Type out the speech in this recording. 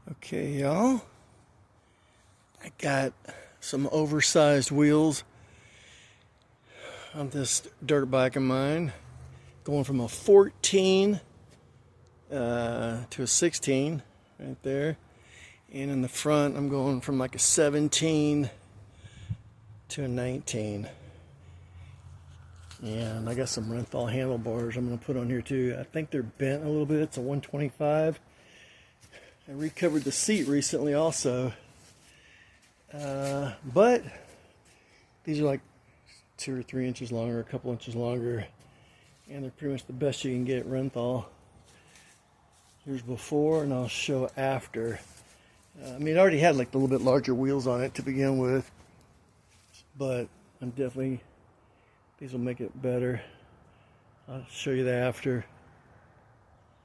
Okay, y'all, I got some oversized wheels on this dirt bike of mine, going from a 14 to a 16 right there, and in the front I'm going from like a 17 to a 19. And I got some Renthal handlebars I'm going to put on here too. I think they're bent a little bit. It's a 125. I recovered the seat recently also, but these are like 2 or 3 inches longer, a couple inches longer, and they're pretty much the best you can get at Renthal. Here's before, and I'll show after. I mean, it already had like a little bit larger wheels on it to begin with, but these will make it better. I'll show you the after.